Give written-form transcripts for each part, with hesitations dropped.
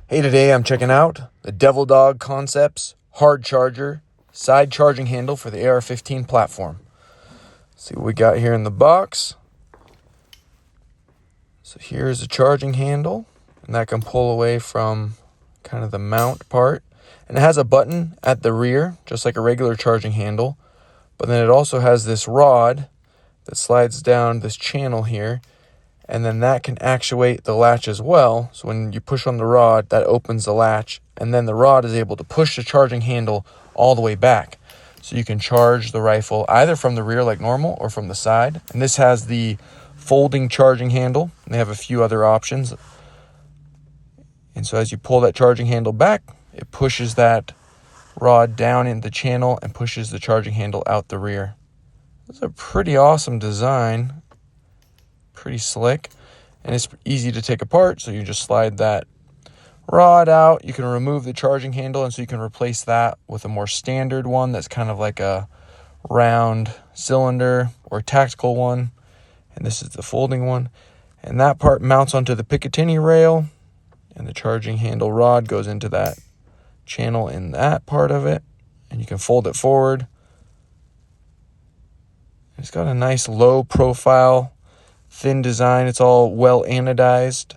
Hey, today I'm checking out the Devil Dog Concepts hard charger side charging handle for the AR-15 platform. Let's see what we got here in the box. So here's a charging handle, and that can pull away from kind of the mount part. And it has a button at the rear, just like a regular charging handle. But then it also has this rod that slides down this channel here, and then that can actuate the latch as well. So when you push on the rod, that opens the latch, and then the rod is able to push the charging handle all the way back. So you can charge the rifle either from the rear like normal or from the side. And this has the folding charging handle, and they have a few other options. And so as you pull that charging handle back, it pushes that rod down in the channel and pushes the charging handle out the rear. It's a pretty awesome design. Pretty slick, and it's easy to take apart. So you just slide that rod out. You can remove the charging handle, and so you can replace that with a more standard one that's kind of like a round cylinder or a tactical one. And this is the folding one, and that part mounts onto the Picatinny rail, and the charging handle rod goes into that channel in that part of it, and you can fold it forward. It's got a nice low profile, thin design. It's all well anodized.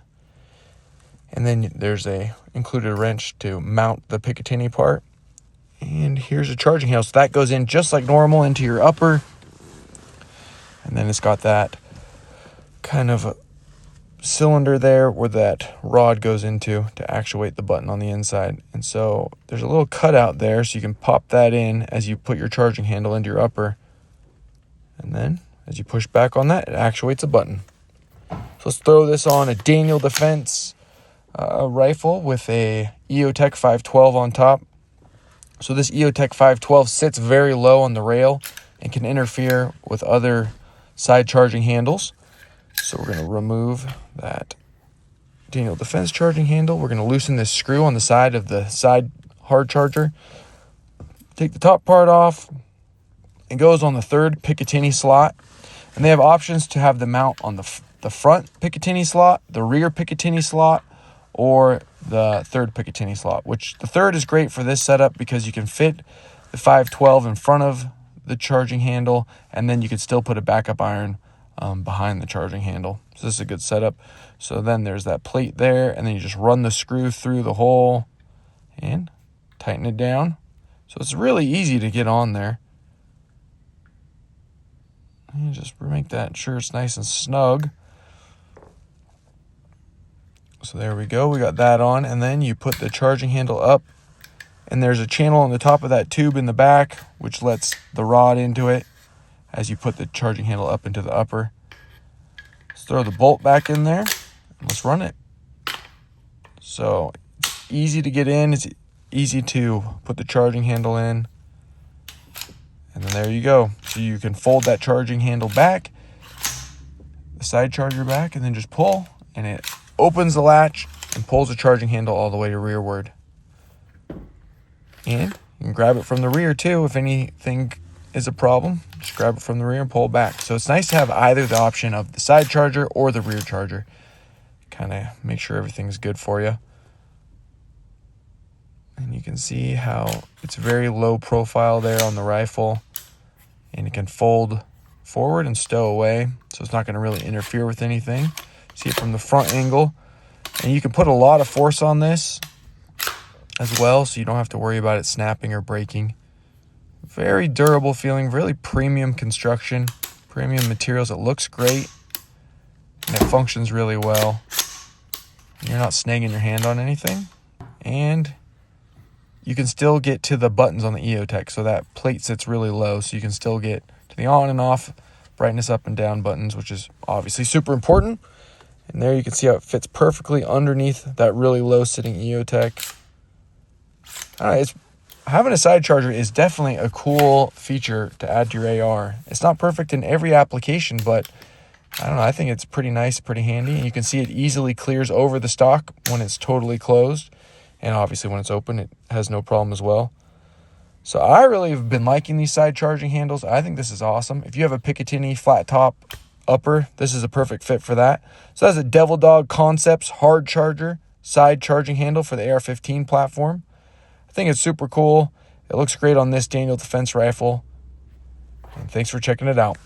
And then there's a included wrench to mount the Picatinny part. And here's a charging handle. So that goes in just like normal into your upper. And then it's got that kind of a cylinder there where that rod goes into to actuate the button on the inside. And so there's a little cutout there, so you can pop that in as you put your charging handle into your upper. And then as you push back on that, it actuates a button. So let's throw this on a Daniel Defense rifle with a EOTech 512 on top. So this EOTech 512 sits very low on the rail and can interfere with other side charging handles. So we're going to remove that Daniel Defense charging handle. We're going to loosen this screw on the side of the side hard charger. Take the top part off. It goes on the third Picatinny slot. And they have options to have the mount on the front Picatinny slot, the rear Picatinny slot, or the third Picatinny slot, which the third is great for this setup because you can fit the 512 in front of the charging handle, and then you can still put a backup iron behind the charging handle. So this is a good setup. So then there's that plate there, and then you just run the screw through the hole and tighten it down. So it's really easy to get on there. And just make that sure it's nice and snug. So there we go. We got that on. And then you put the charging handle up. And there's a channel on the top of that tube in the back, which lets the rod into it as you put the charging handle up into the upper. Let's throw the bolt back in there. And let's run it. So it's easy to get in. It's easy to put the charging handle in. And then there you go. So you can fold that charging handle back, the side charger back, and then just pull, and it opens the latch and pulls the charging handle all the way to rearward. And you can grab it from the rear too if anything is a problem. Just grab it from the rear and pull back. So it's nice to have either the option of the side charger or the rear charger. Kind of make sure everything's good for you. And you can see how it's very low profile there on the rifle, and it can fold forward and stow away, so it's not going to really interfere with anything. See it from the front angle, and you can put a lot of force on this as well, so you don't have to worry about it snapping or breaking. Very durable feeling, really premium construction, premium materials. It looks great, and it functions really well. You're not snagging your hand on anything, and you can still get to the buttons on the EOTech, so that plate sits really low, so you can still get to the on and off, brightness up and down buttons, which is obviously super important. And there you can see how it fits perfectly underneath that really low sitting EOTech. Having a side charger is definitely a cool feature to add to your AR. It's not perfect in every application, but I don't know, I think it's pretty nice, pretty handy. And you can see it easily clears over the stock when it's totally closed. And obviously when it's open, it has no problem as well. So I really have been liking these side charging handles. I think this is awesome. If you have a Picatinny flat top upper, this is a perfect fit for that. So that's a Devil Dog Concepts hard charger side charging handle for the AR-15 platform. I think it's super cool. It looks great on this Daniel Defense rifle. And thanks for checking it out.